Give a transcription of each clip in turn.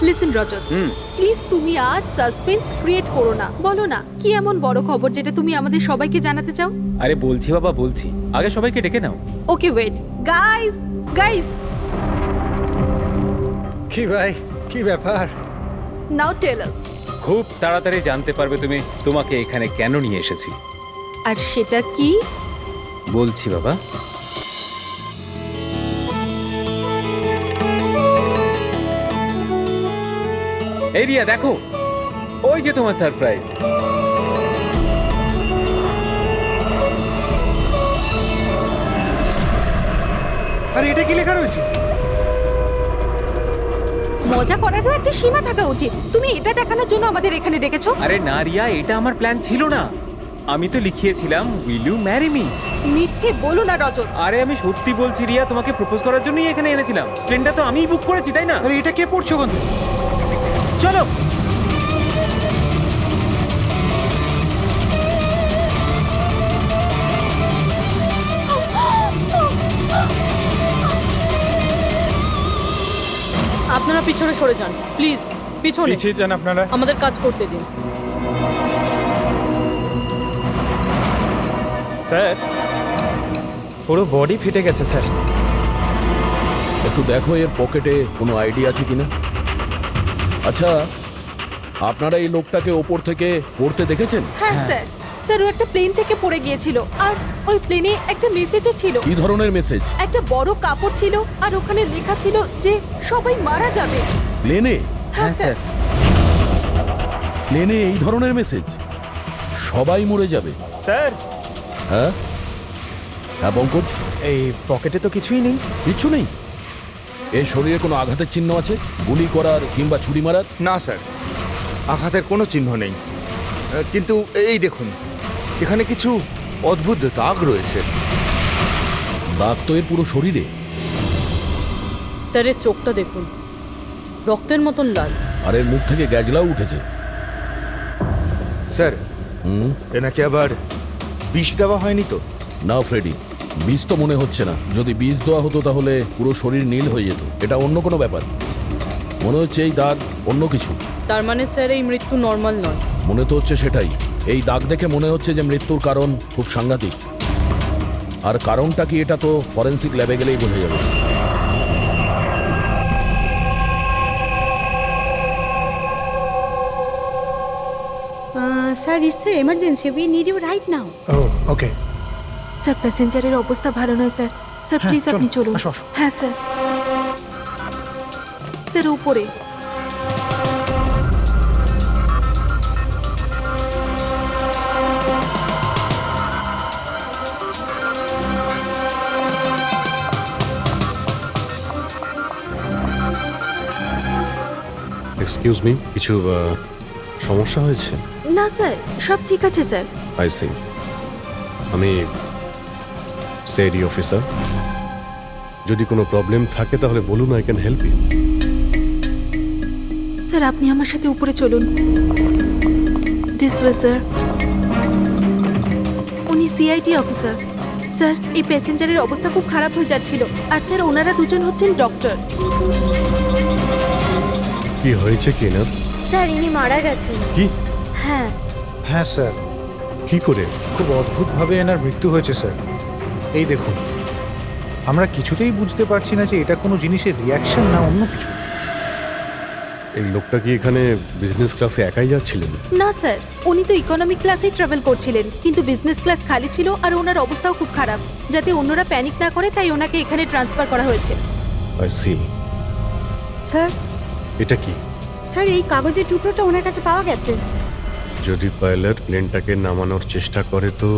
Listen Rajat, please তুমি আর suspense create করো না। বলো না কি এমন বড় খবর যেটা তুমি আমাদের সবাইকে জানাতে চাও? আরে বলছি বাবা, বলছি। আগে সবাইকে ডেকে নাও। ওকে ওয়েট, গাইস গাইস, কি ভাই, কি ব্যাপার? নাও টেল আস। খুব তাড়াতাড়ি জানতে পারবে তুমি তোমাকে এখানে কেন নিয়ে এসেছি। আর সেটা কি? বলছি বাবা। এই রিয়া দেখো, ওই যে তোমার সারপ্রাইজ। আর এটা কি লেখা রয়েছে? মজা করারও একটা সীমা থাকা উচিত। তুমি এটা দেখানোর জন্য আমাদের এখানে ডেকেছো? আরে না রিয়া, এটা আমার প্ল্যান ছিল না। আমি তো লিখিয়েছিলাম উইল ইউ ম্যারি মি। মিথ্যে বলো না রজত। আরে আমি সত্যি বলছি রিয়া, তোমাকে প্রপোজ করার জন্যই এখানে এনেছিলাম। ট্রেনটা তো আমিই বুক করেছি, তাই না? আরে এটা কে পড়ছো কোন? চলো। আপনারা পিছনে সরে যান প্লিজ, পিছনে। পিছিয়ে যান আপনারা। আমাদের কাজ করতে দিন। স্যার, পুরো বডি ফেটে গেছে স্যার। একটু দেখো এর পকেটে কোনো আইডি আছে কিনা। আচ্ছা, আপনারা এই লোকটাকে ওপর থেকে পড়তে দেখেছেন? হ্যাঁ স্যার, স্যার ও একটা প্লেন থেকে পড়ে গিয়েছিল আর ওই প্লেনে একটা মেসেজও ছিল। কি ধরনের মেসেজ? একটা বড় কাপড় ছিল আর ওখানে লেখা ছিল যে সবাই মারা যাবে। প্লেনে? হ্যাঁ স্যার। প্লেনে এই ধরনের মেসেজ? সবাই মরে যাবে? স্যার, হ্যাঁ হ্যাঁ পঙ্কজ, এই পকেটে তো কিছুই নেই। কিচ্ছু নেই? এর শরীরে কোনো আঘাতের চিহ্ন আছে? গুলি করার কিংবা ছুরি মারার? না স্যার, আঘাতের কোনো চিহ্ন নেই। কিন্তু এই দেখুন, এখানে কিছু অদ্ভুত দাগ রয়েছে। দাগ তো এর পুরো শরীরে। স্যারের চোখটা দেখুন, রক্তের মতন লাল। আর এর মুখ থেকে গ্যাজলাও উঠেছে। স্যার, হুম, এনাকে আবার বিষ দেওয়া হয়নি তো? না ফ্রেডি, বিষ তো মনে হচ্ছে না। যদি বিষ দেওয়া হতো তাহলে পুরো শরীর নীল হয়ে যেত। এটা অন্য কোনো ব্যাপার। মনে হচ্ছে এই দাগ অন্য কিছু। তার মানে স্যার এই মৃত্যু নর্মাল নয়। মনে তো হচ্ছে সেটাই। এই দাগ দেখে মনে হচ্ছে যে মৃত্যুর কারণ খুব সাংঘাতিক। আর কারণটা কি এটা তো ফরেন্সিক ল্যাবে গেলেই বোঝা যাবে। Sir, it's an emergency. We need you right now. ও ওকে। স্যার প্যাসেঞ্জারের অবস্থা ভালো নয় স্যার। স্যার হ্যাঁ, প্লিজ আপনি চলুন, চলুন। আসো, আসো। হ্যাঁ স্যার। স্যার উপরে। এক্সকিউজ মি, কিছু সমস্যা হয়েছে? না স্যার, সব ঠিক আছে স্যার। I see. আমি সিআইডি অফিসার। যদি কোনো প্রবলেম থাকে তাহলে বলুন, I can help you. Sir আপনি আমার সাথে উপরে চলুন। This way sir. উনি সিআইডি অফিসার। স্যার এই প্যাসেঞ্জারের অবস্থা খুব খারাপ হয়ে যাচ্ছিল। আর স্যার ওনারা দুজন হচ্ছেন ডক্টর। কি হয়েছে কি না? স্যার ইনি মারা গেছেন। কি? হ্যাঁ। হ্যাঁ স্যার, কি করে? খুব অদ্ভুতভাবে এনার মৃত্যু হয়েছে স্যার। এই দেখুন, আমরা কিছুতেই বুঝতে পারছি না যে এটা কোনো জিনিসের রিয়াকশন না অন্য কিছু। এই লোকটা কি এখানে বিজনেস ক্লাসে একাই যাচ্ছিলেন? না স্যার, উনি তো ইকোনমিক ক্লাসেই ট্রাভেল করছিলেন, কিন্তু বিজনেস ক্লাস খালি ছিল আর ওনার অবস্থাও খুব খারাপ। যাতে অন্যরা প্যানিক না করে তাই ওনাকে এখানে ট্রান্সফার করা হয়েছে। I C. স্যার, এটা কি? স্যার এই কাগজের টুকরোটা ওনার কাছে পাওয়া গেছে। যদি পাইলট প্লেনটাকে নামানোর চেষ্টা করে তো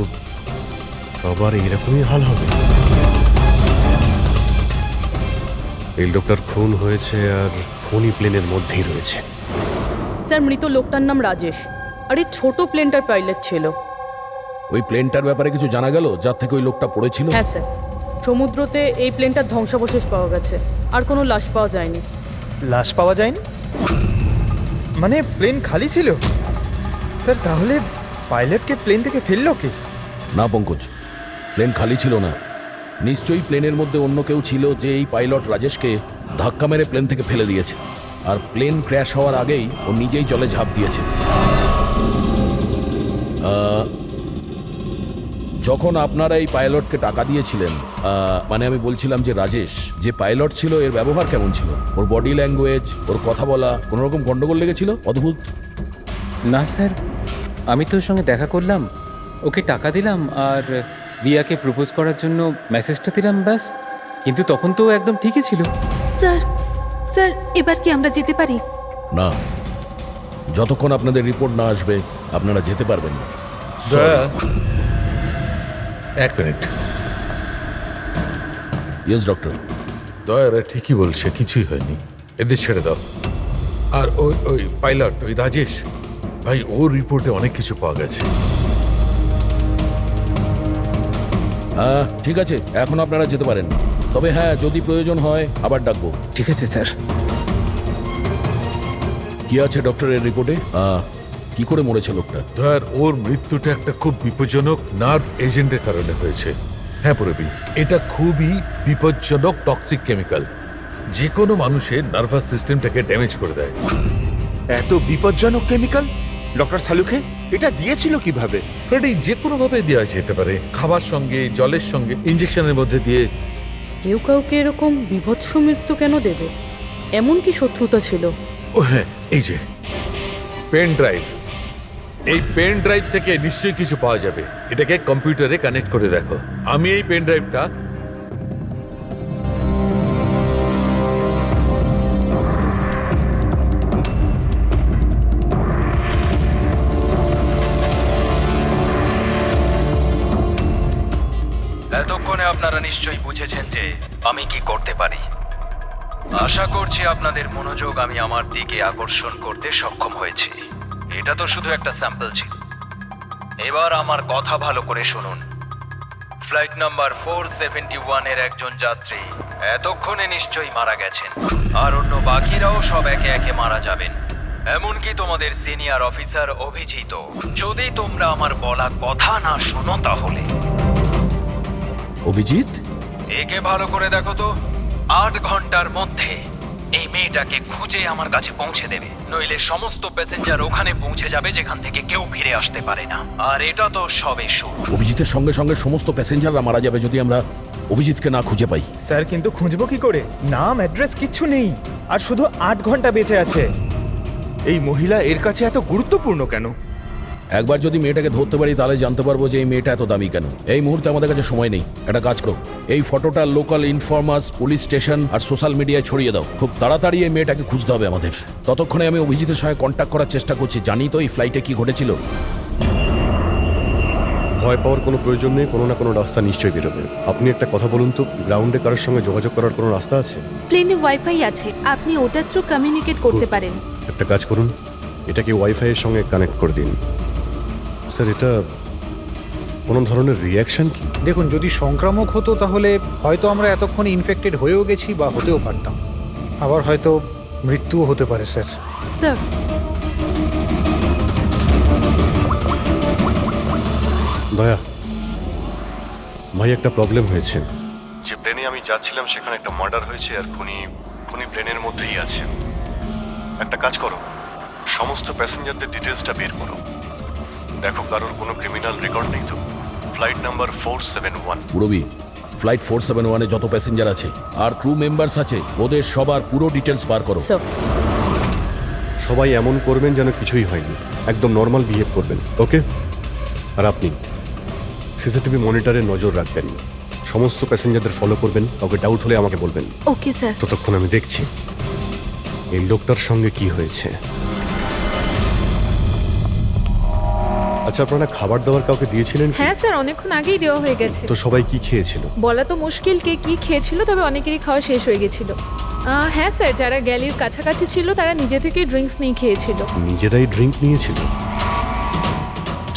আবার এইরকমই হাল হবে। এই লোকটার খুন হয়েছে আর খুনি প্লেনের মধ্যেই রয়েছে। স্যার মৃত লোকটার নাম রাজেশ, আর এই ছোট প্লেনটার পাইলট ছিল। ওই প্লেনটার ব্যাপারে কিছু জানা গেল যার থেকে ওই লোকটা পড়েছিল? হ্যাঁ স্যার, সমুদ্রতে এই প্লেনটার ধ্বংসাবশেষ পাওয়া গেছে, আর কোনো লাশ পাওয়া যায়নি। লাশ পাওয়া যায়নি? মানে প্লেন খালি ছিল? স্যার তাহলে পাইলটকে প্লেন থেকে ফেললো কি? না পঙ্কজ, প্লেন খালি ছিল না। নিশ্চয়ই প্লেনের মধ্যে অন্য কেউ ছিল যে এই পাইলট রাজেশকে ধাক্কা মেরে প্লেন থেকে ফেলে দিয়েছে। আর প্লেন ক্র্যাশ হওয়ার আগেই ও নিজেই জলে ঝাঁপ দিয়েছে। যখন আপনারা এই পাইলটকে টাকা দিয়েছিলেন, মানে আমি বলছিলাম যে রাজেশ যে পাইলট ছিল এর ব্যবহার কেমন ছিল? ওর বডি ল্যাঙ্গুয়েজ, ওর কথা বলা কোনো রকম গন্ডগোল লেগেছিল? অদ্ভুত। না স্যার, আমি তো ওর সঙ্গে দেখা করলাম, ওকে টাকা দিলাম আর রিয়াকে প্রপোজ করার জন্য মেসেজটা দিলাম, ব্যাস। কিন্তু তখন তো ও একদম ঠিকই ছিল। স্যার স্যার এবার কি আমরা যেতে পারি? না, যতক্ষণ আপনাদের রিপোর্ট না আসবে আপনারা যেতে পারবেন না। দয়া, এক মিনিট। Yes doctor. দয়ারা ঠিকই বলছে, কিছুই হয়নি, এদের ছেড়ে দাও। আর ওই ওই পাইলট, ওই রাজেশ ভাই, ওর রিপোর্টে অনেক কিছু পাওয়া গেছে। হ্যাঁ ঠিক আছে, এখন আপনারা যেতে পারেন। তবে হ্যাঁ, যদি প্রয়োজন হয় আবার ডাকবো। ঠিক আছে স্যার। কি আছে ডক্টরের রিপোর্টে? কি করে মরেছে লোকটা? দয়ার, ওর মৃত্যুটা একটা খুব বিপজ্জনক নার্ভ এজেন্টের কারণে হয়েছে। হ্যাঁ পুরবি, এটা খুবই বিপজ্জনক টক্সিক কেমিক্যাল, যে কোনো মানুষের নার্ভাস সিস্টেমটাকে ড্যামেজ করে দেয়। এত বিপজ্জনক কেমিক্যাল ডক্টর সালুকে এটা দিয়েছিল কিভাবে? ফ্রেডি, যে কোনোভাবে দেওয়া যেতে পারে, খাবার সঙ্গে, জলের সঙ্গে, ইঞ্জেকশনের মধ্যে দিয়ে। কেউ কাউকে এরকম বিভৎস মৃত্যু কেন দেবে? এমন কি শত্রুতা ছিল? ও হ্যাঁ, এই যে পেন ড্রাইভ, এই পেন ড্রাইভ থেকে নিশ্চয়ই কিছু পাওয়া যাবে। এটাকে কম্পিউটারে কানেক্ট করে দেখো। আমি এই পেন ড্রাইভটা এতক্ষণে আপনারা নিশ্চয়ই বুঝেছেন যে আমি কি করতে পারি। আশা করছি আপনাদের মনোযোগ আমি আমার দিকে আকর্ষণ করতে সক্ষম হয়েছি। এটা তো শুধু একটা স্যাম্পল ছিল। এবার আমার কথা ভালো করে শুনুন। ফ্লাইট নাম্বার 471 এর একজন যাত্রী এতক্ষণে নিশ্চয়ই মারা গেছেন, আর অন্য বাকিরাও সব একে একে মারা যাবেন, এমনকি তোমাদের সিনিয়র অফিসার অভিজিৎ। যদি তোমরা আমার বলা কথা না শোনো তাহলে। অভিজিৎ, একে ভালো করে দেখো তো। 8 ঘন্টার মধ্যে এই মেয়েটাকে খুঁজে আমার কাছে পৌঁছে দেবে, নইলে সমস্ত প্যাসেঞ্জার ওখানে পৌঁছে যাবে যেখান থেকে কেউ ফিরে আসতে পারে না। আর এটা তো সবে শুরু। অভিজিতের সঙ্গে সঙ্গে সমস্ত প্যাসেঞ্জাররা মারা যাবে যদি আমরা অভিজিৎকে না খুঁজে পাই। স্যার কিন্তু খুঁজবো কি করে? নাম অ্যাড্রেস কিচ্ছু নেই, আর শুধু 8 ঘন্টা বেঁচে আছে। এই মহিলা এর কাছে এত গুরুত্বপূর্ণ কেন? একবার যদি মেয়েটাকে ধরতে পারি তাহলে জানতে পারবো যে এই মেয়েটা এত দামি কেন। এই মুহূর্তে আমাদের কাছে সময় নেই, একটা কাজ করো, এই ফটোটা লোকাল ইনফরমার্স, পুলিশ স্টেশন আর সোশ্যাল মিডিয়ায় ছড়িয়ে দাও। খুব তাড়াতাড়ি এই মেয়েটাকে খুঁজতে হবে আমাদের। ততক্ষণে আমি অভিজিতের সঙ্গে কন্ট্যাক্ট করার চেষ্টা করছি। জানি তো এই ফ্লাইটে কি ঘটেছিল। ভয় পাওয়ার কোনো প্রয়োজন নেই, কোনো না কোনো রাস্তা নিশ্চয়ই বেরোবে। আপনি একটা কথা বলুন তো, গ্রাউন্ডে কারোর সঙ্গে যোগাযোগ করার কোনো রাস্তা আছে? প্লেনে ওয়াইফাই আছে, আপনি ওটার থ্রু কমিউনিকেট করতে পারেন। একটা কাজ করুন, এটাকে ওয়াইফাইয়ের সঙ্গে কানেক্ট করে দিন। স্যার, এটা কোনো ধরনের রিয়াকশন কি? দেখুন, যদি সংক্রামক হতো তাহলে হয়তো আমরা এতক্ষণে ইনফেক্টেড হয়েও গেছি বা হতেও পারতাম। আবার হয়তো মৃত্যুও হতে পারে স্যার। স্যার দয়া ভাই, একটা প্রবলেম হয়েছে। যে প্লেনে আমি যাচ্ছিলাম সেখানে একটা মার্ডার হয়েছে, আর খুনি প্লেনের মধ্যেই আছে। একটা কাজ করো, সমস্ত প্যাসেঞ্জারদের ডিটেলসটা বের করো, দেখো কারোর কোনো ক্রিমিনাল রেকর্ড নেই তো। Flight number 471। পুরবি, ফ্লাইট 471 এ যত প্যাসেঞ্জার আছে আর ক্রু মেম্বার্স আছে, ওদের সবার পুরো ডিটেলস বার করো। স্যার, সবাই এমন করবেন যেন কিছুই হয়নি, একদম নর্মাল বিহেভ করবেন, ওকে? আর আপনি সিসিটিভি মনিটরে নজর রাখবেন, সমস্ত প্যাসেঞ্জারদের ফলো করবেন, কাউকে ডাউট হলে আমাকে বলবেন। Okay sir. ততক্ষণ আমি দেখছি এই লোকটার সঙ্গে কি হয়েছে। আচ্ছা, আপনারা খাবার দাবার কাউকে দিয়েছিলেন কি? হ্যাঁ স্যার, অনেকক্ষণ আগেই দেওয়া হয়ে গেছে। তো সবাই কি খেয়েছিল? বলা তো মুশকিল কে কি খেয়েছিল, তবে অনেকেরই খাওয়া শেষ হয়ে গেছিল। হ্যাঁ স্যার, যারা গ্যালির কাছাকাছি ছিল তারা নিজে থেকেই ড্রিঙ্কস নিয়ে খেয়েছিল। নিজেরাই ড্রিঙ্ক নিয়েছিল?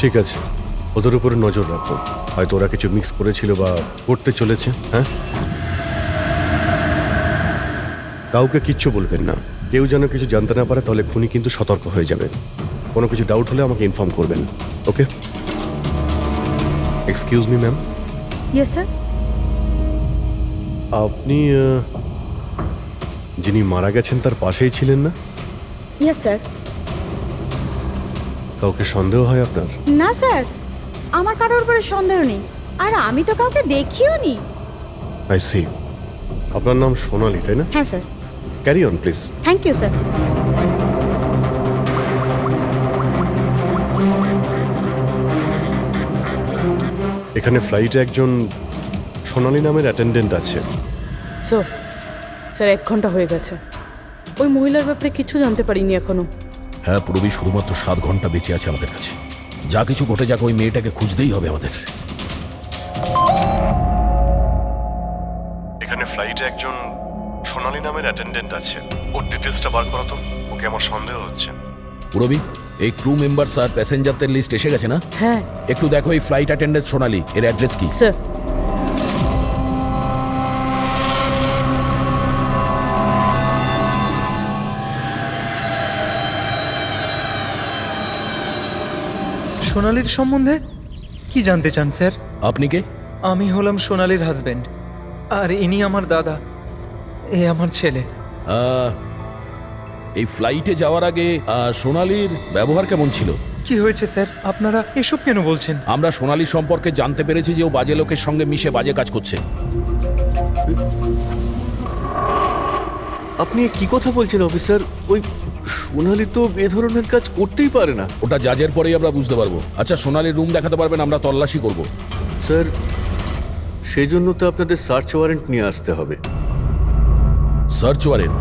ঠিক আছে, ওদের উপরে নজর রাখো, হয়তো ওরা কিছু মিক্স করেছিল বা করতে চলেছে। হ্যাঁ, কাউকে কিচ্ছু বলবেন না, কেউ যেন কিছু জানতে না পারে, তাহলে খুনি কিন্তু সতর্ক হয়ে যাবে। কোনো কিছু ডাউট হলে আমাকে ইনফর্ম করবেন, okay? Excuse me ma'am. Yes sir. আপনি যিনি মারা গেছেন তার পাশেই ছিলেন না? Yes sir. কাউকে সন্দেহ হয় আপনার? না স্যার, আমার কারোর উপরে সন্দেহ নেই, আর আমি তো কাউকে দেখিও নি। I see. আপনার নাম সোনালি, তাই না? হ্যাঁ sir. Carry on please. Thank you sir. এখানে ফ্লাইটে একজন সোনালি নামের অ্যাটেন্ডেন্ট আছে। স্যার 1 ঘন্টা হয়ে গেছে, ওই মহিলার ব্যাপারে কিছু জানতে পারিনি এখনো। হ্যাঁ পুরবী, শুধুমাত্র 7 ঘন্টা বেঁচে আছে আমাদের কাছে। যা কিছু ঘটে যাক, ওই মেয়েটাকে খুঁজতেই হবে আমাদের। এখানে ফ্লাইটে একজন সোনালি নামের অ্যাটেন্ডেন্ট আছে। ওর ডিটেলসটা বার করো তো, ওকে আমার সন্দেহ হচ্ছে। পুরবী, এই ক্রু মেম্বার আর প্যাসেঞ্জারদের লিস্ট এসে গেছে না? হ্যাঁ একটু দেখো এই ফ্লাইট অ্যাটেন্ডেন্ট সোনালি, এর অ্যাড্রেস কি? স্যার। সোনালির সম্বন্ধে কি জানতে চান স্যার? আপনি কে? আমি হলাম সোনালির হাজবেন্ড, আর ইনি আমার দাদা, এ আমার ছেলে। এই ফ্লাইটে যাওয়ার আগে সোনালির ব্যবহার কেমন ছিল? কি হয়েছে স্যার, আপনারা এসব কেন বলছেন? আমরা সোনালি সম্পর্কে জানতে পেরেছি যে ও বাজে লোকের সঙ্গে মিশে বাজে কাজ করছে। আপনি কি কথা বলছেন অফিসার? ওই সোনালি তো এ ধরনের কাজ করতেই পারে না। ওটা জাজের পরেই আমরা বুঝতে পারবো। আচ্ছা, সোনালির রুম দেখাতে পারবেন? আমরা তল্লাশি করব। স্যার, সেই জন্য তো আপনাদের সার্চ ওয়ারেন্ট নিয়ে আসতে হবে। Search warrant?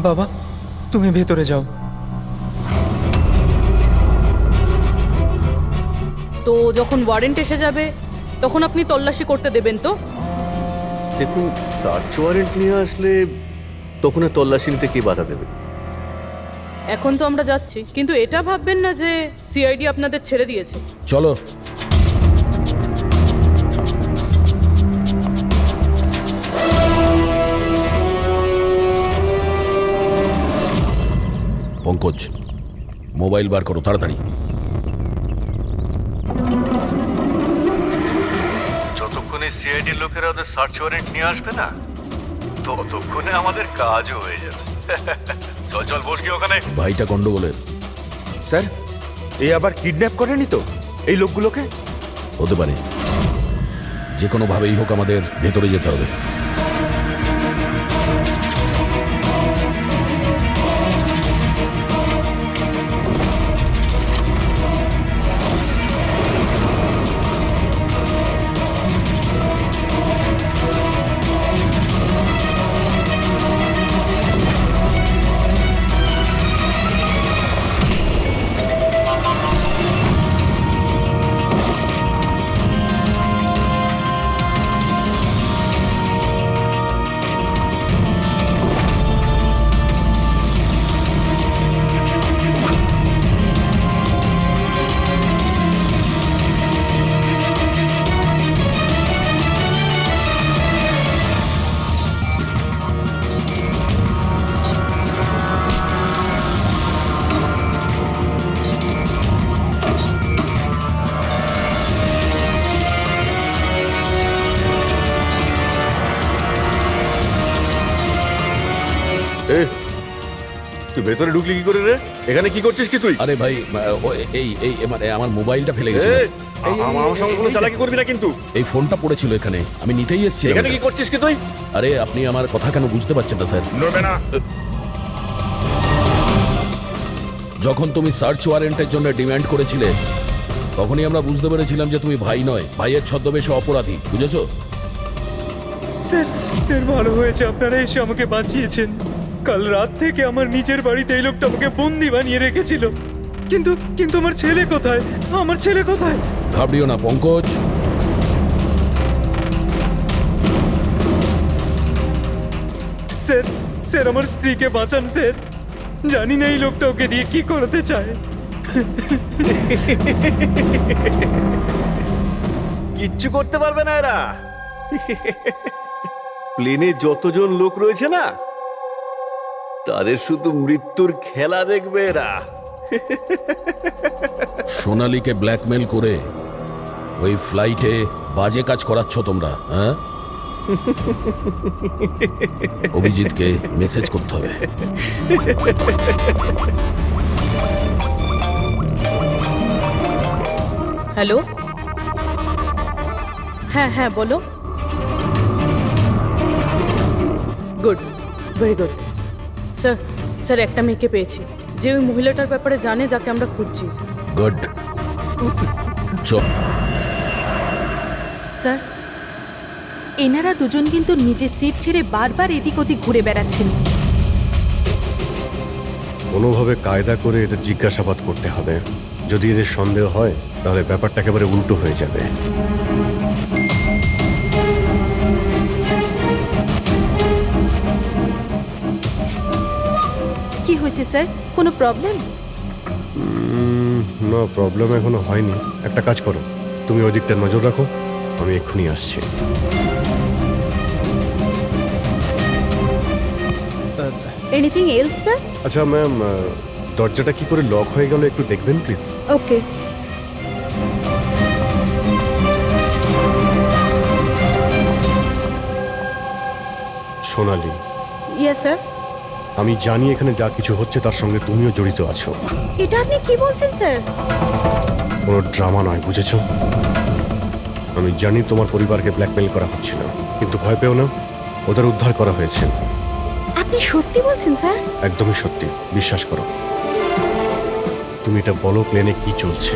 বাবা, তুমি ভেতরে যাও। তো যখন ওয়ারেন্ট এসে যাবে তখন আপনি তল্লাশি করতে দেবেন তো? দেখুন, সার্চ ওয়ারেন্ট নিয়ে আসলে তখন আর তল্লাশি নিতে কে বাধা দেবে? এখন তো আমরা যাচ্ছি, কিন্তু এটা ভাববেন না যে সিআইডি আপনাদের ছেড়ে দিয়েছে। চলো। পঙ্কজ, মোবাইল বার করো তাড়াতাড়ি। যতক্ষণে সিআইডি লোকেরা ওদের সার্চ ওয়ারেন্ট নিয়ে আসবে না, ততক্ষণে আমাদের কাজও হয়ে যাবে। চল চল, বস গিয়ে ওখানে। ভাইটা গন্ডগোলের। স্যার, এই আবার কিডন্যাপ করেনি তো এই লোকগুলোকে? হতে পারে, যে কোনো ভাবেই হোক আমাদের ভেতরে যেতে হবে। তুই ভেতরে ঢুকলি কি করে রে? এখানে কি করছিস কি তুই? আরে ভাই, এই মানে আমার মোবাইলটা ফেলে গেছে। আমার সঙ্গে কোনো চালাকি করবি না কিন্তু। এই ফোনটা পড়েছিল এখানে, আমি নিতেই এসেছিলাম। এখানে কি করছিস কি তুই? আরে আপনি আমার কথা কেন বুঝতে পারছেন না স্যার? নড়বে না। যখন তুমি সার্চ ওয়ারেন্টের জন্য ডিমান্ড করেছিলে, তখনই আমরা বুঝতে পেরেছিলাম যে তুমি ভাই নয়, ভাইয়ের ছদ্মবেশে অপরাধী। বুঝেছো? স্যার, স্যার ভালো হয়েছে আপনারা এসে আমাকে বাঁচিয়েছেন। কাল রাত থেকে আমার নিজের বাড়িতে এই লোকটা আমাকে বন্দি বানিয়ে রেখেছিল। কিন্তু কিন্তু আমার ছেলে কোথায়? আমার ছেলে কোথায়? ঘাবড়িও না পঙ্কজ। স্যার, স্যার আমার স্ত্রীকে বাঁচান স্যার। জানি না এই লোকটা ওকে দিয়ে কি করতে চায়। কিচ্ছু করতে পারবে না এরা। প্লেনে যতজন লোক রয়েছে না, তাদের শুধু মৃত্যুর খেলা দেখবে এরা। সোনালীকে ব্ল্যাকমেল করে ওই ফ্লাইটে বাজে কাজ করাচ্ছ তোমরা, হ্যাঁ? অভিজিৎকে মেসেজ করতে হবে। হ্যালো, হ্যাঁ হ্যাঁ বলো। Good, very good. Sir, sir একটা মেয়েকে পেয়েছি, যে ওই মহিলাটার ব্যাপারে জানে যাকে আমরা খুঁজছি। গুড। চল। স্যার, এনারা দুজন কিন্তু নিজের সিট ছেড়ে বারবার এদিক ওদিক ঘুরে বেড়াচ্ছেন। কোনোভাবে কায়দা করে এদের জিজ্ঞাসাবাদ করতে হবে। যদি এদের সন্দেহ হয় তাহলে ব্যাপারটা একেবারে উল্টো হয়ে যাবে। কি হয়েছে স্যার, কোনো প্রবলেম? না, প্রবলেম এখনো হয়নি। একটা কাজ করো, তুমি ওই দিকটা নজর রাখো, আমি এক্ষুনি আসছি। Anything else sir? আচ্ছা ম্যাম, দরজাটা কি করে লক হয়ে গেল একটু দেখবেন please. Okay. Sonali, yes sir. আমি জানি এখানে যা কিছু হচ্ছে তার সঙ্গে তুমিও জড়িত আছো। এটা আপনি কি বলছেন স্যার? কোনো ড্রামা নয়, বুঝেছো? আমি জানি তোমার পরিবারকে ব্ল্যাকমেল করা হচ্ছিল, কিন্তু ভয় পেও না, ওদের উদ্ধার করা হয়েছে। আপনি সত্যি বলছেন স্যার? একদমই সত্যি, বিশ্বাস করো। তুমি এটা বলো, প্লেনে কি চলছে?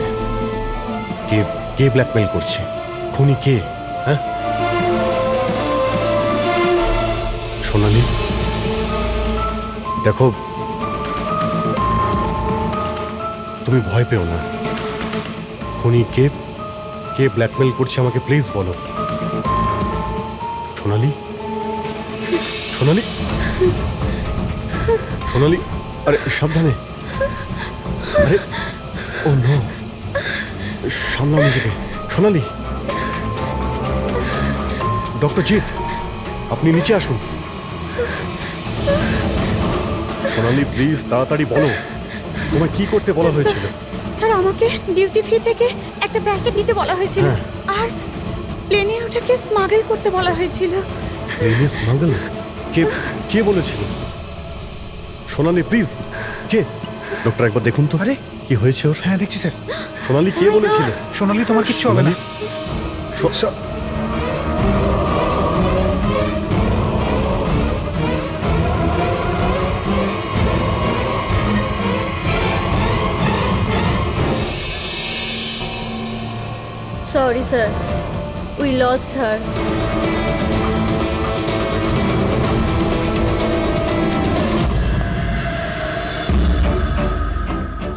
কে কে ব্ল্যাকমেল করছে? খুনি কে? হ্যাঁ সোনালি, দেখো তুমি ভয় পেও না। খুনি কে, কে ব্ল্যাকমেল করছে আমাকে প্লিজ বলো। সোনালি, সোনালি, সোনালি, আরে সাবধানে। আরে ও নো, সামলাও নিজেকে। সোনালি, ডক্টর জিৎ, আপনি নিচে আসুন। সোনালি প্লিজ তাড়াতাড়ি বলো, তোমায় কি করতে বলা হয়েছিল? স্যার, আমাকে ডিউটি ফ্রি থেকে একটা প্যাকেট নিতে বলা হয়েছিল, হ্যাঁ। আর প্লেনে ওটাকে স্মাগল করতে বলা হয়েছিল। প্লেনে স্মাগল? কে কে বলেছিল? সোনালি প্লিজ, কে? ডক্টর একবার দেখুন তো। আরে কি হয়েছে ওর? হ্যাঁ দেখছি স্যার। সোনালি কে বলেছিল? সোনালি, তোমার কিচ্ছু হবে না। Sorry, sir. We lost her.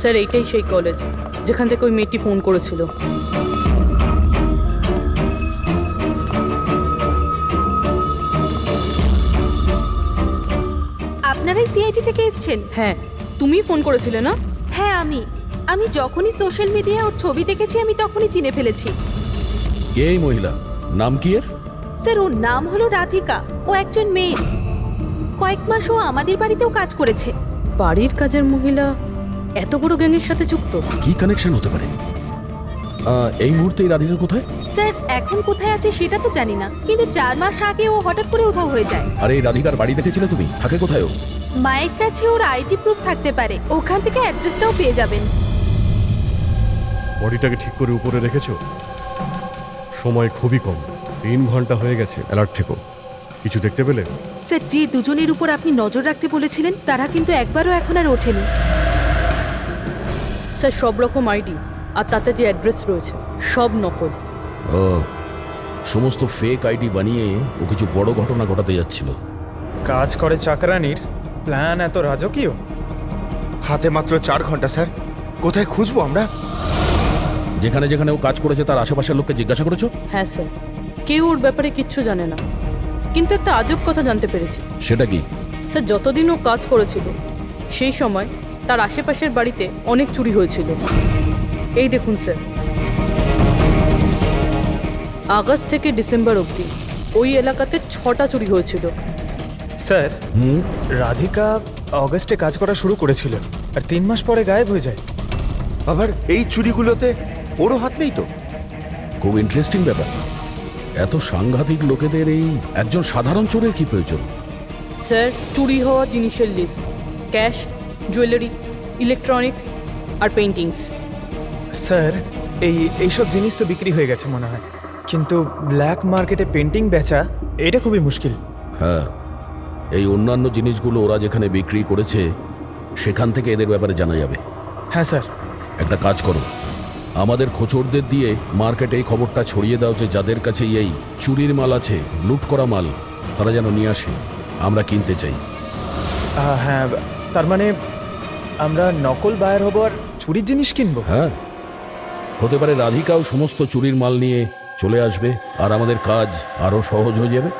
Sir, এইটাই সেই কলেজ যেখান থেকে ওই মেয়েটি ফোন করেছিল। আপনারাই সিআইডি থেকে এসেছেন? হ্যাঁ, তুমি ফোন করেছিলে না? হ্যাঁ, আমি যখনই সোশ্যাল মিডিয়ায় ওর ছবি দেখেছি আমি তখনই চিনে ফেলেছি। কে এই মহিলা? নাম কি এর? স্যার, ওর নাম হলো রাধিকা। ও একজন মেয়ে। কয়েক মাস ও আমাদের বাড়িতেও কাজ করেছে। বাড়ির কাজের মহিলা এত বড় গ্যাংয়ের সাথে যুক্ত? কি কানেকশন হতে পারে? এই মুহূর্তে এই রাধিকা কোথায়? স্যার, এখন কোথায় আছে সেটা তো জানি না, কিন্তু 4 মাস আগে ও হঠাৎ করে উধাও হয়ে যায়। আরে এই রাধিকার বাড়ি দেখেছিলে তুমি? থাকে কোথায় ও? মায়ের কাছে ওর আইডি প্রুফ থাকতে পারে, ওখান থেকে অ্যাড্রেসটাও পেয়ে যাবেন। বডিটাকে ঠিক করে উপরে রেখেছো? সময় খুবই কম, 3 ঘন্টা হয়ে গেছে। অ্যালার্ট থেকো। কিছু দেখতে পেলে? স্যার, যে দুজনের উপর আপনি নজর রাখতে বলেছিলেন তারা কিন্তু একবারও এখন আর ওঠেনি। স্যার, সব রকম আইডি আর তাতে যে অ্যাড্রেস রয়েছে সব নকল। ও, সমস্ত ফেক আইডি বানিয়ে ও কিছু বড় ঘটনা ঘটাতে যাচ্ছিল। কাজ করে চাকরানির প্ল্যান এত রাজকীয়। হাতে মাত্র 4 ঘন্টা স্যার, কোথায় খুঁজবো আমরা? যেখানে যেখানে ও কাজ করেছে তার আশেপাশের লোককে জিজ্ঞাসা করেছো? হ্যাঁ স্যার, কেউ ওর ব্যাপারে কিচ্ছু জানে না, কিন্তু একটা আজব কথা জানতে পেরেছি। সেটা কি? স্যার, যতদিন ও কাজ করেছিল সেই সময় তার আশেপাশের বাড়িতে অনেক চুরি হয়েছিল। এই দেখুন স্যার, আগস্ট থেকে ডিসেম্বর অবধি ওই এলাকাতে 6টা চুরি হয়েছিল। স্যার, রাধিকা অগস্টে কাজ করা শুরু করেছিল আর 3 মাস পরে গায়েব হয়ে যায়। আবার এই চুরিগুলোতে ওরও হাত নেই তো? খুব ইন্টারেস্টিং ব্যাপার। এত সাংঘাতিক লোকেদের এই একজন সাধারণ চোরের কি প্রয়োজন? স্যার, চুরি হওয়া জিনিসের লিস্ট: ক্যাশ, জুয়েলারি, ইলেকট্রনিক্স আর পেইন্টিংস। স্যার, এইসব জিনিস তো বিক্রি হয়ে গেছে মনে হয়, কিন্তু ব্ল্যাক মার্কেটে পেন্টিং বেচা এটা খুবই মুশকিল। হ্যাঁ, এই অন্যান্য জিনিসগুলো ওরা যেখানে বিক্রি করেছে সেখান থেকে এদের ব্যাপারে জানা যাবে। হ্যাঁ স্যার। একটা কাজ করো, আমাদের খোঁচরদের দিয়ে মার্কেটে এই খবরটা ছড়িয়ে দাও যে যাদের কাছে এই চুরির মাল আছে, লুট করা মাল, তারা যেন নিয়ে আসে, আমরা কিনতে চাই। হ্যাঁ, তার মানে আমরা নকল বায়ার হব আর চুরির জিনিস কিনবো? হ্যাঁ, হতে পারে রাধিকাও সমস্ত চুরির মাল নিয়ে চলে আসবে আর আমাদের কাজ আরো সহজ হয়ে যাবে।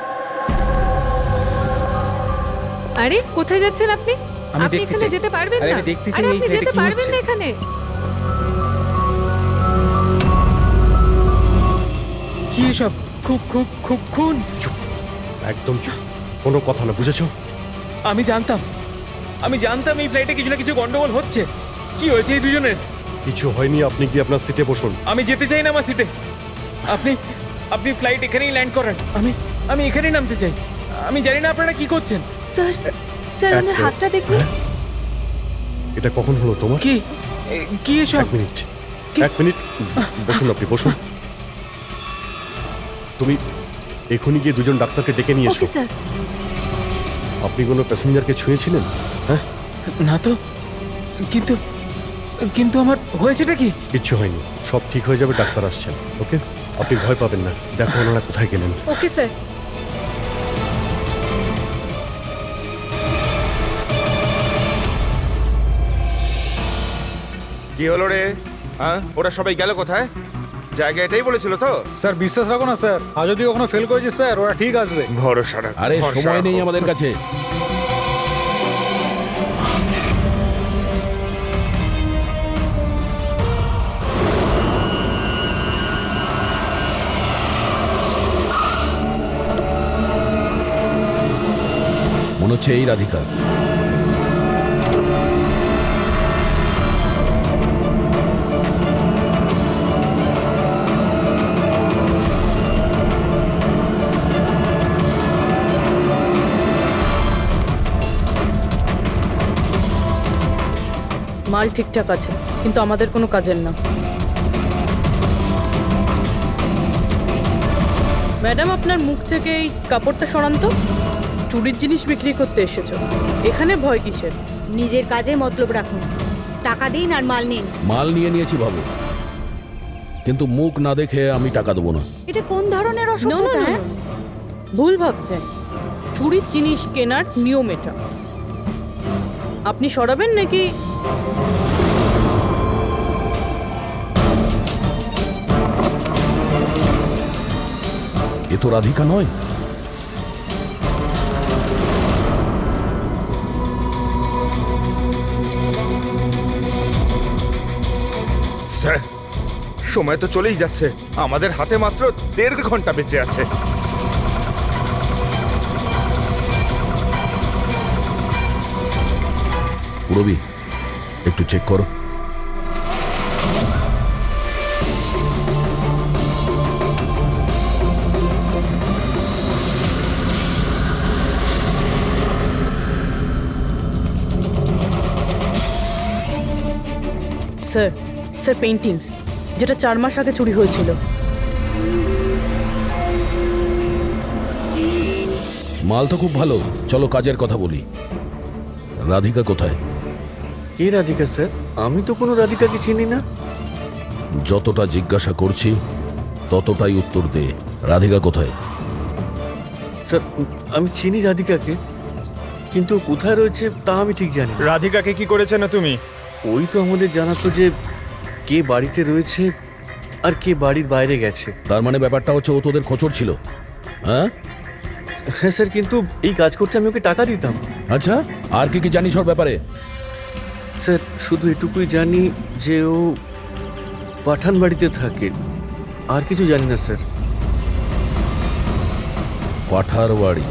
আরে কোথায় যাচ্ছেন আপনি? আমি আপনি দেখতে এখানে চাই। যেতে পারবেন আরে না। আমি দেখতে চাই আরে এই আপনি ফ্ল্যাটে যেতে কি পারবেন হচ্ছে। না এখানে। কি এসব? খুন। একদম চুপ, কোনো কথা না, বুঝেছো? আমি জানতাম এই ফ্লাইটে কিছু না কিছু গন্ডগোল হচ্ছে। কি হয়েছে এই দুজনের? কিছু হয়নি, আপনি গিয়ে আপনার সিটে বসুন। আমি যেতে চাই না আমার সিটে। আপনি ফ্লাইট এখানেই ল্যান্ড করান। আমি এখানেই নামতে চাই। আমি জানি না আপনারা কি করছেন। স্যার, স্যার ওনার হাতটা দেখুন। এটা কখন হলো তোমার? কি এসব? এক মিনিট বসুন, আপনি বসুন। তুমি এখনই গিয়ে দুজন ডাক্তারকে ডেকে নিয়ে এসো। Okay sir. আপনি কোনো প্যাসেঞ্জারকে ছুঁয়েছিলেন? হ্যাঁ, না তো, কিন্তু আমার হয়েছেটা কি? কিচ্ছু হয়নি, সব ঠিক হয়ে যাবে, ডাক্তার আসছেন। ওকে, আপনি ভয় পাবেন না। দেখো ওনারা কোথায় গেলেন। Okay sir. কি হলো রে? হ্যাঁ, ওরা সবাই গেল কোথায়? জায়গা এটাই বলেছিল তো? স্যার বিশ্বাস রাখো না স্যার, আর যদি ওখানে ফেল করেছি স্যার, ওরা ঠিক আসবে। ভরসা রাখ। আরে সময় নেই আমাদের কাছে। মনে হচ্ছে এই রাধিকা। মাল ঠিকঠাক আছে, কিন্তু আমাদের কোনো কাজের না। ম্যাডাম, আপনার মুখ থেকে এই কাপড়টা সরান তো। চুরির জিনিস বিক্রি করতে এসেছো, এখানে ভয় কিসের? নিজের কাজে মতলব রাখুন, টাকা দিন আর মাল নিন। মাল নিয়ে নিয়েছি ভাবো, কিন্তু মুখ না দেখে আমি টাকা দেবো না। এটা কোন ধরনের No, no, অসভ্যতা? no, হ্যাঁ? no. ভুল ভাবছেন। চুরির জিনিস কেনার নিয়ম এটা। আপনি সরাবেন নাকি? এ তো রাধিকা নয়। স্যার, সময় তো চলেই যাচ্ছে, আমাদের হাতে মাত্র 1.5 ঘন্টা বেঁচে আছে। পুরবি, একটু চেক করো। স্যার, স্যার পেইন্টিংস, যেটা 4 মাস আগে চুরি হয়েছিল। মাল তো খুব ভালো, চলো কাজের কথা বলি। রাধিকা কোথায়? কে রাধিকা স্যার? আমি তো কোনো রাধিকাকে চিনি না। যতটা জিজ্ঞাসা করছি ততটাই উত্তর দে। রাধিকা কোথায়? স্যার আমি চিনি রাধিকাকে, কিন্তু কোথায় রয়েছে তা আমি ঠিক জানি। রাধিকাকে কি করেছে না তুমি? ওই তো আমাদের জানাতো যে কে বাড়িতে রয়েছে আর কে বাড়ির বাইরে গেছে। তার মানে ব্যাপারটা হচ্ছে ও তোদের খোঁচর ছিল? হ্যাঁ হ্যাঁ স্যার, কিন্তু এই কাজ করতে আমি ওকে টাকা দিতাম। আচ্ছা, আর কি কি জানিস ওর ব্যাপারে? স্যার শুধু এটুকুই জানি যে ও পাঠান বাড়িতে থাকে, আর কিছু জানি না স্যার। পাঠার বাড়ি?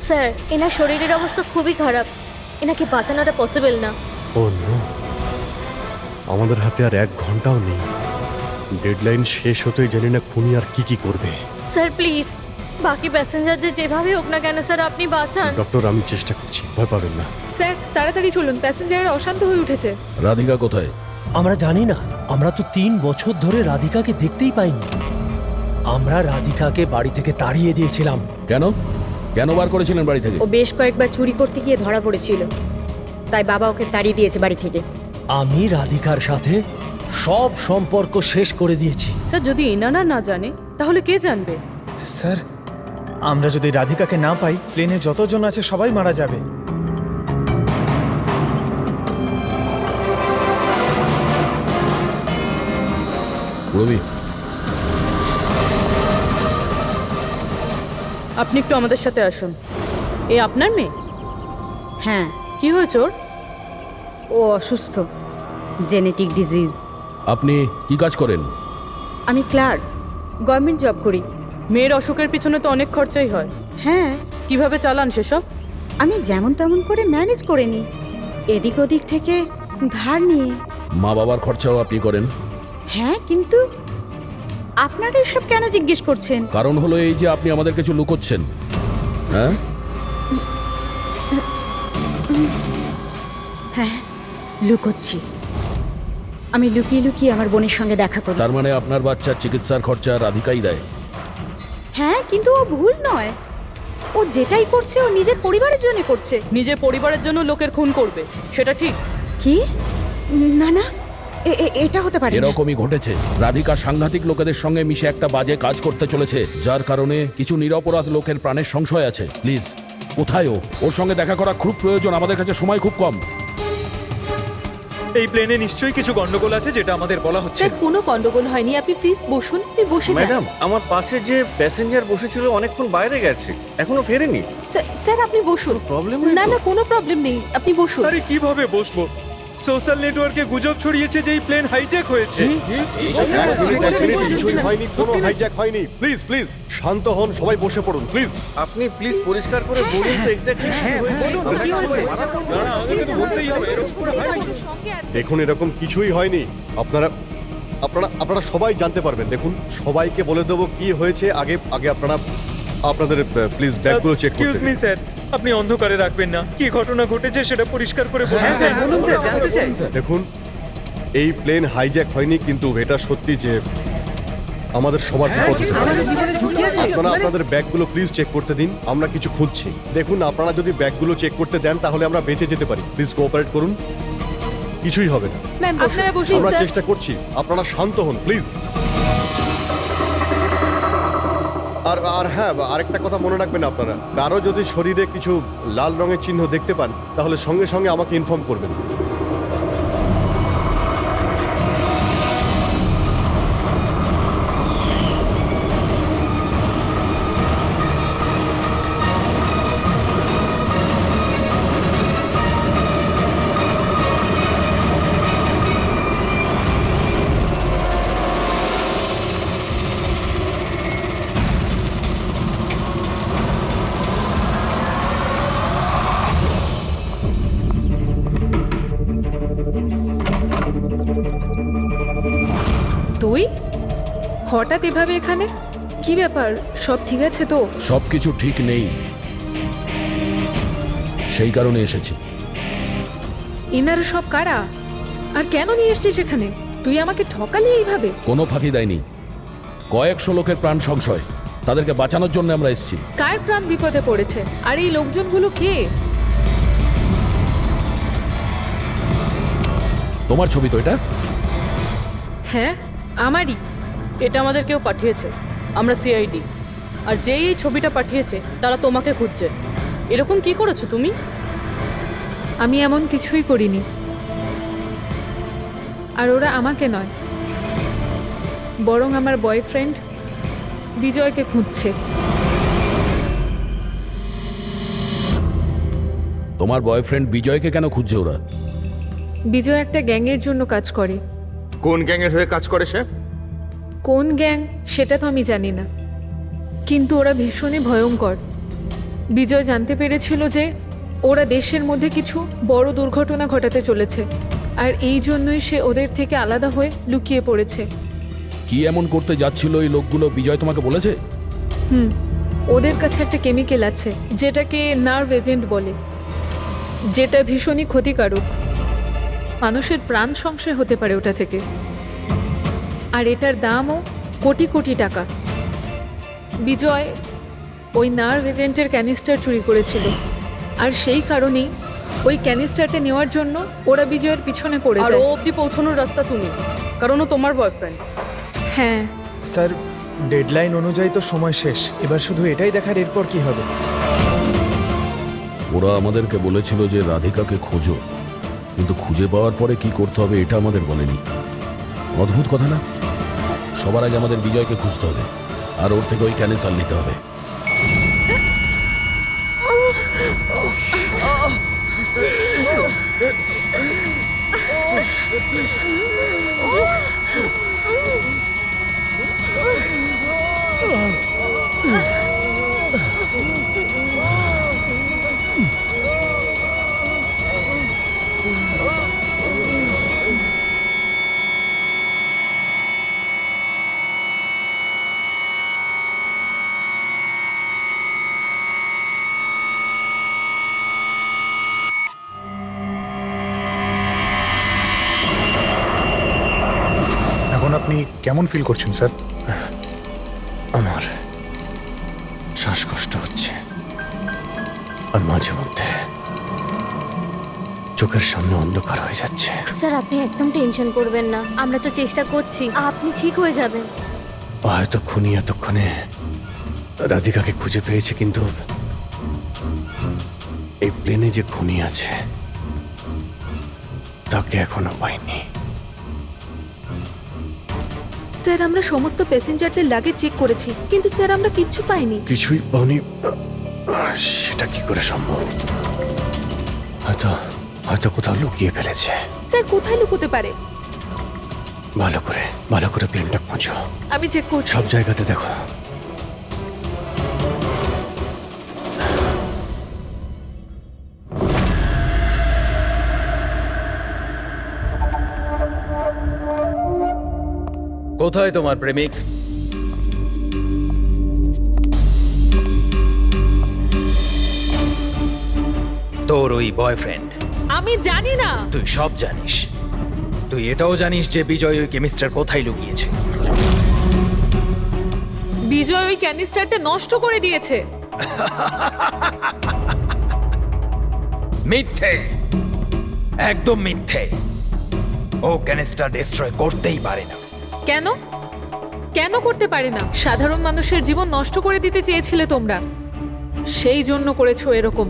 স্যার, এনার শরীরের অবস্থা খুবই খারাপ, এনাকে বাঁচানোটা পসিবল না। ও নো, আমাদের হাতে আর 1 ঘন্টাও নেই। ডেডলাইন শেষ হতেই জানি না খুনি আর কি করবে। স্যার প্লিজ বাকি প্যাসেঞ্জারদের যেভাবে হোক না কেন স্যার আপনি বাঁচান। ডক্টর, আমি চেষ্টা করছি, ভয় পাবেন না। স্যার তাড়াতাড়ি চলুন, প্যাসেঞ্জাররা অশান্ত হয়ে উঠেছে। রাধিকা কোথায়? আমরা জানি না, আমরা তো 3 বছর ধরে রাধিকাকে দেখতেই পাইনি। আমরা রাধিকাকে বাড়ি থেকে তাড়িয়ে দিয়েছিলাম। কেন কেন বার করেছিলেন বাড়ি থেকে? ও বেশ কয়েকবার চুরি করতে গিয়ে ধরা পড়েছিল, তাই বাবা ওকে তাড়িয়ে দিয়েছে বাড়ি থেকে। আমি রাধিকার সাথে সব সম্পর্ক শেষ করে দিয়েছি। স্যার যদি এনারা না জানে তাহলে কে জানবে? স্যার আমরা যদি রাধিকাকে না পাই প্লেনে যতজন আছে সবাই মারা যাবে। রবি, আপনি একটু আমাদের সাথে আসুন। এ আপনার মেয়ে? হ্যাঁ, কি হয়েছে ওর? ও অসুস্থ, জেনেটিক ডিজিজ। আপনি কি কাজ করেন? আমি ক্লার্ক, গভর্নমেন্ট জব করি। মেয়ের অসুখের পিছনে তো অনেক খরচাই হয়। হ্যাঁ, কিভাবে চালান সেসব? আমি যেমন তেমন করে ম্যানেজ করে নিই, এদিক ওদিক থেকে ধার নিয়ে। মা বাবার খরচাও আপনি করেন? হ্যাঁ, কিন্তু আপনারা এসব কেন জিজ্ঞেস করছেন? কারণ হলো এই যে আপনি আমাদের কিছু লুকোচ্ছেন। হ্যাঁ হ্যাঁ, লুকোচ্ছি। আমি লুকিয়ে লুকিয়ে আমার বোনের সঙ্গে দেখা করি। তার মানে আপনার বাচ্চার চিকিৎসার খরচা রাধিকাই দেয়? হ্যাঁ, কিন্তু ও ভুল নয়। ও যেটাই করছে ও নিজের পরিবারের জন্য করছে। নিজের পরিবারের জন্য লোকের খুন করবে, সেটা ঠিক? কি? না না, এটা হতে পারে না। এরকমই ঘটেছে। রাধিকা সাংঘাতিক লোকেদের সঙ্গে মিশে একটা বাজে কাজ করতে চলেছে, যার কারণে কিছু নিরপরাধ লোকের প্রাণের সংশয় আছে। প্লিজ, কোথায় ও? ওর সঙ্গে দেখা করা খুব প্রয়োজন, আমাদের কাছে সময় খুব কম। এই প্লেনে নিশ্চয়ই কিছু গন্ডগোল আছে যেটা আমাদের বলা হচ্ছে। স্যার কোনো গন্ডগোল হয়নি, আপনি প্লিজ বসুন, আপনি বসে যান। ম্যাডাম, আমার পাশে যে প্যাসেঞ্জার বসেছিল অনেকক্ষণ বাইরে গেছে, এখনো ফেরেনি। স্যার আপনি বসুন। প্রবলেম না না, কোনো প্রবলেম নেই, আপনি বসুন। আরে কিভাবে বসবো? সোশ্যাল নেটওয়ার্কে গুজব ছড়িয়েছে যে এই প্লেন হাইজ্যাক হয়েছে। কিছুই হয়নি, কোনো হাইজ্যাক হয়নি। প্লিজ প্লিজ শান্ত হন, সবাই বসে পড়ুন প্লিজ। আপনি প্লিজ পরিষ্কার করে বলুন তো এক্স্যাক্টলি কি হয়েছে। দেখুন, এরকম কিছুই হয়নি। আপনারা আপনারা আপনারা সবাই জানতে পারবেন। দেখুন, সবাইকে বলে দেবো কি হয়েছে। আগে আগে আপনারা আপনাদের প্লিজ ব্যাগগুলো চেক এক্সকিউজ করতে মি দিন। স্যার, আপনি অন্ধকারে রাখবেন না। কি ঘটনা ঘটেছে সেটা পরিষ্কার করে বলুন স্যার। দেখুন, এই প্লেন হাইজ্যাক হয়নি, কিন্তু এটা সত্যি যে আমাদের সবার বিপদ হতে পারে। আপনারা আপনাদের ব্যাগগুলো প্লিজ চেক করতে দিন, আমরা কিছু খুঁজছি। দেখুন, আপনারা যদি ব্যাগগুলো চেক করতে দেন তাহলে আমরা বেঁচে যেতে পারি। প্লিজ কোঅপারেট করুন, কিছুই হবে না। ম্যাম আপনারা বসুন আমরা স্যার। চেষ্টা করছি, আপনারা শান্ত হন প্লিজ। আর হ্যাঁ, আরেকটা কথা মনে রাখবেন, আপনারা কারো যদি শরীরে কিছু লাল রঙের চিহ্ন দেখতে পান তাহলে সঙ্গে সঙ্গে আমাকে ইনফর্ম করবেন। তুই হঠাৎ এভাবে এখানে? কি ব্যাপার, সব ঠিক আছে তো? সবকিছু ঠিক নেই, সেই কারণে এসেছি। এনারা সব কারা আর কেন নিয়ে এসছিস এখানে? তুই আমাকে ঠকালি এইভাবে? কোনো ফাঁকি দেয়নি, কয়েকশো লোকের প্রাণ সংশয়, তাদেরকে বাঁচানোর জন্য আমরা এসেছি। কার প্রাণ বিপদে পড়েছে? আর এই লোকজনগুলো কে? তোমার ছবি তো এটা? হ্যাঁ আমারই। এটা আমাদের কেউ পাঠিয়েছে, আমরা সিআইডি। আর যেই এই ছবিটা পাঠিয়েছে তারা তোমাকে খুঁজছে। এরকম কি করেছো তুমি? আমি এমন কিছুই করিনি। আর ওরা আমাকে নয়, বরং আমার বয়ফ্রেন্ড বিজয়কে খুঁজছে। তোমার বয়ফ্রেন্ড বিজয়কে কেন খুঁজছে ওরা? বিজয় একটা গ্যাংয়ের জন্য কাজ করে। কোন গ্যাংয়ের হয়ে কাজ করে সে? কোন গ্যাং সেটা তো আমি জানি না, কিন্তু ওরা ভীষণই ভয়ঙ্কর। বিজয় জানতে পেরেছিল যে ওরা দেশের মধ্যে কিছু বড় দুর্ঘটনা ঘটাতে চলেছে, আর এই জন্যই সে ওদের থেকে আলাদা হয়ে লুকিয়ে পড়েছে। কি এমন করতে যাচ্ছিল এই লোকগুলো বিজয় তোমাকে বলেছে? ওদের কাছে একটা কেমিক্যাল আছে যেটাকে নার্ভ এজেন্ট বলে, যেটা ভীষণই ক্ষতিকারক। মানুষের প্রাণ সংশয় হতে পারে ওটা থেকে। আর এটার দামও কোটি কোটি টাকা। বিজয় ওই নার্ভ এজেন্টের ক্যানিস্টার চুরি করেছিল, আর সেই কারণেই ওই ক্যানিস্টারটা নেওয়ার জন্য ওরা বিজয়ের পিছনে পড়ে আর যায়। ও অবধি পৌঁছানোর রাস্তা তুমি, কারণ ও তোমার বয়ফ্রেন্ড। হ্যাঁ স্যার, ডেডলাইন অনুযায়ী তো সময় শেষ, এবার শুধু এটাই দেখার এরপর কি হবে। ওরা আমাদেরকে বলেছিল যে রাধিকাকে খোঁজো, কিন্তু খুঁজে পাওয়ার পরে কি করতে হবে এটা আমাদের বলেনি। অদ্ভুত কথা না? সবার আগে আমাদের বিজয়কে খুঁজতে হবে, আর ওর থেকে ওই ক্যানেসার নিতে হবে। এখন আপনি কেমন ফিল করছেন স্যার? আমার শ্বাসকষ্ট হচ্ছে, আর মাঝে মধ্যে চোখের সামনে অন্ধকার হয়ে যাচ্ছে। স্যার আপনি একদম টেনশন করবেন না, আমরা তো চেষ্টা করছি, আপনি ঠিক হয়ে যাবেন। হয়তো খুনি এতক্ষণে রাধিকাকে খুঁজে পেয়েছে, কিন্তু এই প্লেনে যে খুনি আছে তাকে এখনো পাইনি। স্যার আমরা সমস্ত প্যাসেঞ্জারদের লাগেজ চেক করেছি, কিন্তু স্যার আমরা কিচ্ছু পাইনি। কিছুই পাওনি? সেটা কি করে সম্ভব? হয়তো হয়তো কোথাও লুকিয়ে ফেলেছে। স্যার কোথায় লুকোতে পারে? ভালো করে প্লেনটা খোঁজো। আমি চেক করছি। সব জায়গাতে দেখো। কোথায় তোমার প্রেমিক? তোর ওই বয়ফ্রেন্ড? আমি জানি না। তুই সব জানিস। তুই এটাও জানিস যে বিজয় ওই কেমিস্টার কোথায় লুকিয়েছে। বিজয় ওই ক্যানিস্টারটা নষ্ট করে দিয়েছে। মিথ্যে, একদম মিথ্যে। ও ক্যানিস্টার ডিস্ট্রয় করতেই পারে না। কেন কেন করতে পারে না? সাধারণ মানুষের জীবন নষ্ট করে দিতে চেয়েছিলে তোমরা, সেই জন্য করেছো এরকম।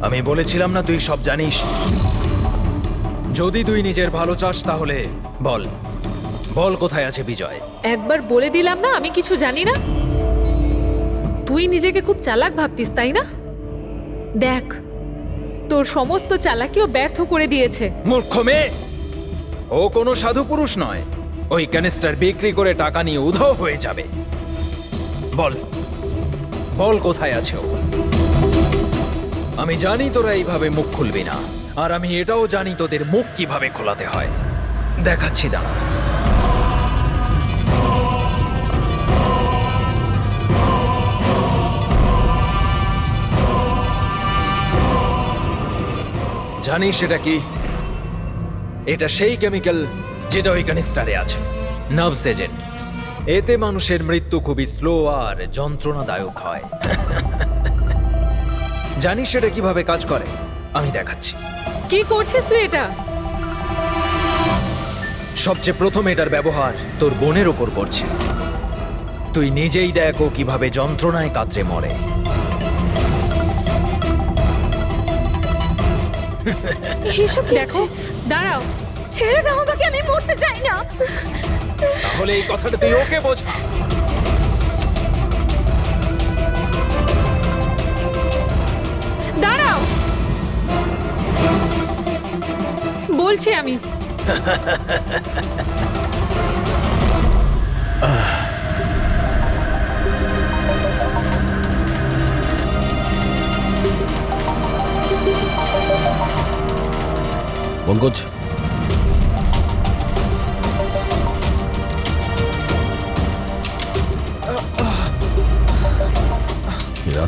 আমি বলেছিলাম না তুই সব জানিস? যদি তুই নিজের ভালো চাস তাহলে বল, বল কোথায় আছে বিজয়? একবার বলে দিলাম না আমি কিছু জানি না। তুই নিজেকে খুব চালাক ভাবতিস তাই না? দেখ, তোর সমস্ত চালাকিও ব্যর্থ করে দিয়েছে। মূর্খ মেয়ে, ও কোনো সাধু পুরুষ নয়। ওই ক্যানিস্টার বিক্রি করে টাকা নিয়ে উধাও হয়ে যাবে। বল, বল কোথায় আছে ও? আমি জানি তোরা এইভাবে মুখ খুলবি না, আর আমি এটাও জানি তোদের মুখ কিভাবে খোলাতে হয়। দেখাচ্ছি দাঁড়া। জানিস এটা কি? এটা সেই কেমিক্যাল যেটা ওই ক্যানিস্টারে আছে, নার্ভস এজেন্ট। এতে মানুষের মৃত্যু খুবই স্লো আর যন্ত্রণাদায়ক হয়। জানিস সেটা কিভাবে কাজ করে? আমি দেখাচ্ছি। কি করছিস তুই এটা? সবচেয়ে প্রথম এটার ব্যবহার তোর বোনের ওপর করছে। তুই নিজেই দেখ ও কিভাবে যন্ত্রণায় কাতরে মরে। এসব দেখো, দাঁড়াও। ছেড়ে দাও আমাকে, আমি মরতে চাই না। তাহলে এই কথাটা তুই ওকে বোঝা। দাঁড়াও বলছি আমি। পঙ্কজ,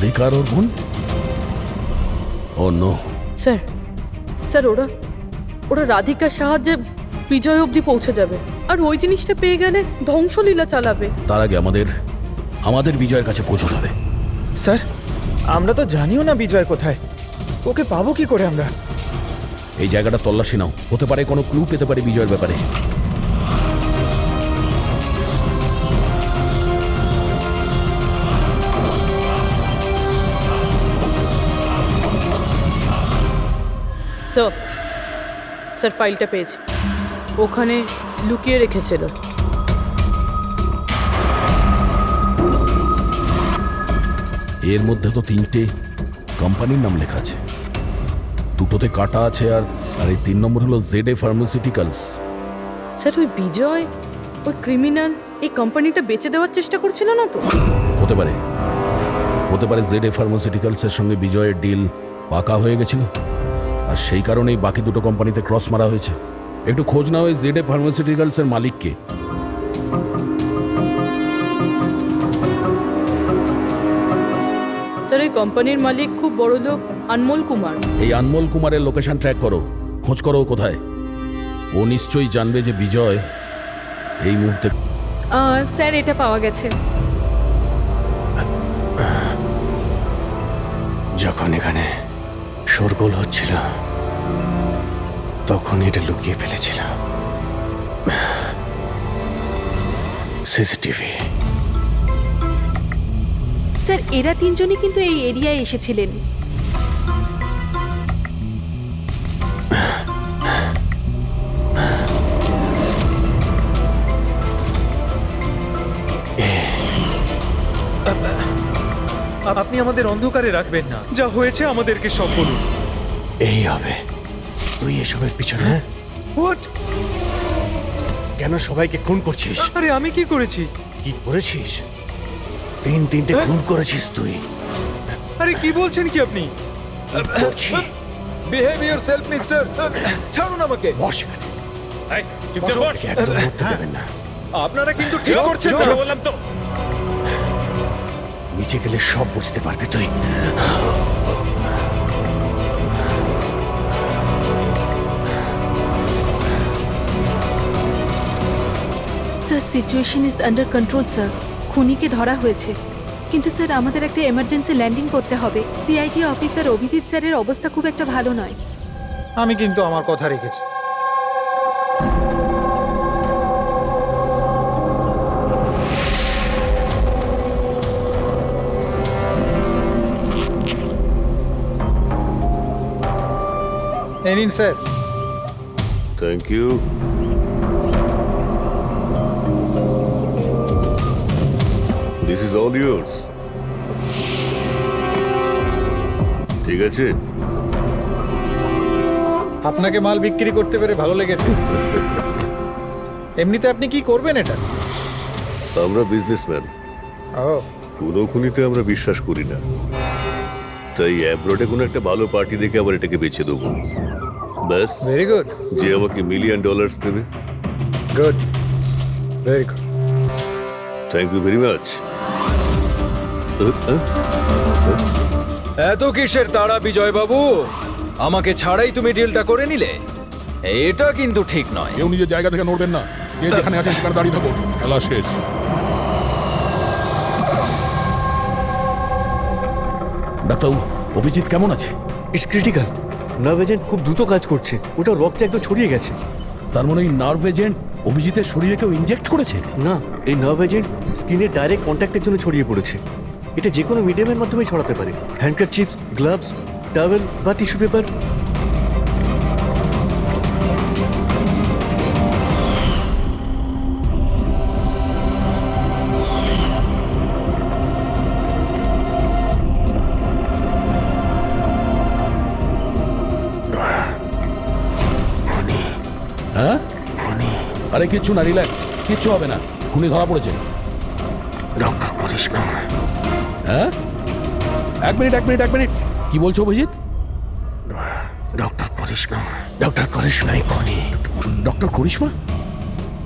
রাধিকা আর ওর বোন? ও নো। স্যার স্যার ওরা ওরা রাধিকার সাহায্যে বিজয় অবধি পৌঁছে যাবে, আর ওই জিনিসটা পেয়ে গেলে ধ্বংসলীলা চালাবে। তার আগে আমাদের বিজয়ের কাছে পৌঁছতে হবে। স্যার আমরা তো জানিও না বিজয় কোথায়, ওকে পাবো কি করে আমরা? এই জায়গাটা তল্লাশি নাও, হতে পারে কোনো ক্লু পেতে পারে বিজয়ের ব্যাপারে। স্যার ফাইলটা পেয়েছি, ওখানে লুকিয়ে রেখেছিল। এর মধ্যে তো 3টে কোম্পানির নাম লেখা আছে, দুটোতে কাটা আছে, আর এই 3 নম্বর হলো ZA ফার্মাসিউটিক্যালস। স্যার ওই বিজয়, ওই ক্রিমিনাল এই কোম্পানিটা বেচে দেওয়ার চেষ্টা করছিল না তো? হতে পারে ZA ফার্মাসিউটিক্যালসের সঙ্গে বিজয়ের ডিল পাকা হয়ে গেছিল, আর সেই কারণেই বাকি দুটো কোম্পানিতে ক্রস মারা হয়েছে। একটু খোঁজ নাও ওই ZA ফার্মাসিউটিক্যালসের মালিককে। স্যার এই কোম্পানির মালিক খুব বড় লোক আনমোল কুমার। এই আনমোল কুমারের লোকেশন ট্র্যাক করো, খোঁজ করো ও কোথায়। ও নিশ্চয়ই জানবে যে বিজয় এই মুহূর্তে। স্যার এটা পাওয়া গেছে। যখন এখানে শোরগোল হচ্ছিল তখন এটা লুকিয়ে ফেলেছিল। সিসিটিভি। স্যার এরা 3 জনই কিন্তু এই এরিয়ায় এসেছিলেন। আপনি আমাদের অন্ধকারে রাখবেন না, যা হয়েছে আমাদেরকে সব বলুন। এই হবে। তুই এসবের পিছনে হোয়াট? কেন সবাইকে খুন করছিস? আরে আমি কি করেছি? কি করেছিস? 3টে খুন করেছিস তুই। আরে কি বলছেন কি আপনি? Behave yourself mister. ছাড়ুন আমাকে। বস এখানে। এই চুপচাপ বস। একদম উঠতে দেবেন না। আপনারা কিন্তু ঠিক করছেন না। বললাম তো। নিচে গেলে সব বুঝতে পারবি তুই। Sir situation is under control sir. খুনিকে ধরা হয়েছে, কিন্তু স্যার আমাদের একটা এমার্জেন্সি ল্যান্ডিং করতে হবে। সিআইডি অফিসার অভিজিৎ স্যারের অবস্থা খুব একটা ভালো নয়। আমি কিন্তু আমার কথা রেখেছি। এই নিন sir. Thank you. This is all yours. ঠিক আছে। আপনাকে মাল বিক্রি করতে পেরে ভালো লেগেছে। এমনিতে আপনি কি করবেন এটা? আমরা বিজনেসম্যান, ও কোনো খুনিতে আমরা বিশ্বাস করি না, তাই অ্যাব্রোডে কোনো একটা ভালো পার্টি দেখে আবার এটাকে বেচে দেবো। ব্যাস। Very good. যে আমাকে $1 মিলিয়ন দেবে। Good, very good. Thank you very much. এত কিসের তাড়া বিজয় বাবু? আমাকে ছাড়াই তুমি ডিলটা করে নিলে? এটা কিন্তু ঠিক নয়। কেউ নিজের জায়গা থেকে নড়বেন না, যে যেখানে আছে সেখানে দাঁড়িয়ে থাকো। খেলা শেষ। ডাক্তারবাবু, অভিজিৎ কেমন আছে? It's critical. নার্ভ এজেন্ট খুব দ্রুত কাজ করছে, ওটা রক্তে একদম ছড়িয়ে গেছে। তার মানে ওই নার্ভ এজেন্ট অভিজিতের শরীরে কেউ ইনজেক্ট করেছে? না, এই নার্ভ এজেন্ট স্কিনের ডাইরেক্ট কন্ট্যাক্টের জন্য ছড়িয়ে পড়েছে। এটা যে কোনো মিডিয়ামের মাধ্যমে ছড়াতে পারে। হ্যান্ডকারচিপস, গ্লাভস, টাওয়েল বা টিস্যু পেপার। হ্যাঁ? আরে কিচ্ছু না, রিল্যাক্স, কিচ্ছু হবে না। খুনি ধরা পড়েছে। ডক্টর করিশ্মা। হ্যাঁ? এক মিনিট। কি বলছো অভিজিৎ? ডক্টর করিশ্মা। ডক্টর করিশ্মাই খুনি। ডক্টর করিশ্মা?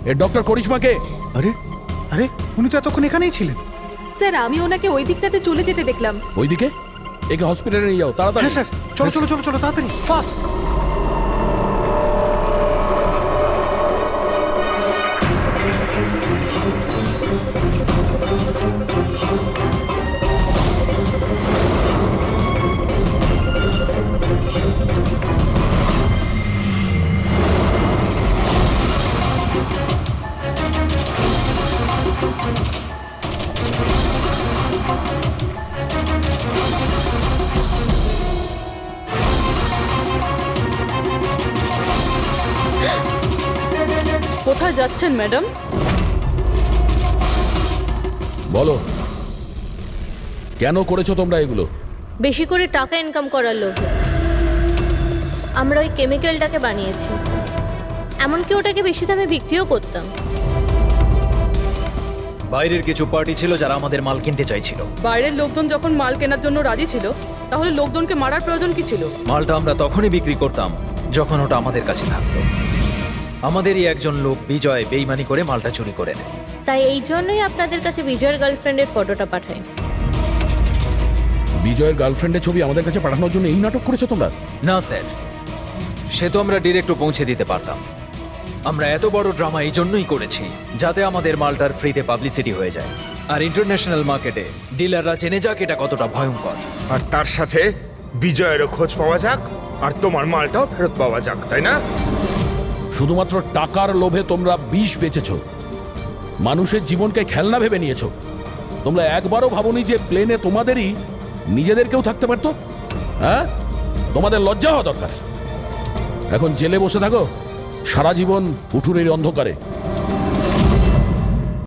এ ডক্টর করিশ্মা কে? আরে আরে উনি তো এতক্ষণ এখানেই ছিলেন। স্যার আমি ওনাকে ওই দিকটাতে চলে যেতে দেখলাম। ওইদিকে একে হসপিটালে নিয়ে যাও তাড়াতাড়ি। হ্যাঁ স্যার, চলো চলো চলো চলো তাড়াতাড়ি ফাস্ট। কোথায় যাচ্ছেন ম্যাডাম? বলো কেন করেছো তোমরা এগুলো? বেশি করে টাকা ইনকাম করার লোভে আমরা ওই কেমিক্যালটাকে বানিয়েছি, এমনকি ওটাকে বেশি দামে বিক্রিও করতাম। বাইরের কিছু পার্টি ছিল যারা আমাদের মাল কিনতে চাইছিল। বাইরের লোকজন যখন মাল কেনার জন্য রাজি ছিল, তাহলে লোকজনকে মারার প্রয়োজন কি ছিল? মালটা আমরা তখনই বিক্রি করতাম যখন ওটা আমাদের কাছে থাকতো। আমাদেরই একজন লোক বিজয় বেইমানি করে মালটা চুরি করে নেয়। তাই এই জন্যই আপনাদের কাছে বিজয়ের গার্লফ্রেন্ডের ফটোটা পাঠাই। বিজয়ের গার্লফ্রেন্ডের ছবি আমাদের কাছে পাঠানোর জন্য এই নাটক করেছো তোমরা? না স্যার, সে তো আমরা ডিরেক্টও পৌঁছে দিতে পারতাম। আমরা এত বড় ড্রামা এই জন্যই করেছি যাতে আমাদের মালটার ফ্রিতে পাবলিসিটি হয়ে যায়, আর ইন্টারন্যাশনাল মার্কেটে ডিলাররা জেনে যাক এটা কতটা ভয়ঙ্কর। আর তার সাথে বিজয়েরও খোঁজ পাওয়া যাক, আর তোমার মালটাও ফেরত পাওয়া যাক, তাই না? শুধুমাত্র টাকার লোভে তোমরা বিষ বেচেছো, মানুষের জীবনকে খেলনা ভেবে নিয়েছো। তোমরা একবারও ভাবোনি যে প্লেনে তোমাদেরই নিজেদেরকেও থাকতে পারতো? হ্যাঁ, তোমাদের লজ্জা হওয়া দরকার। এখন জেলে বসে থাকো সারা জীবন উঠুনের অন্ধকারে।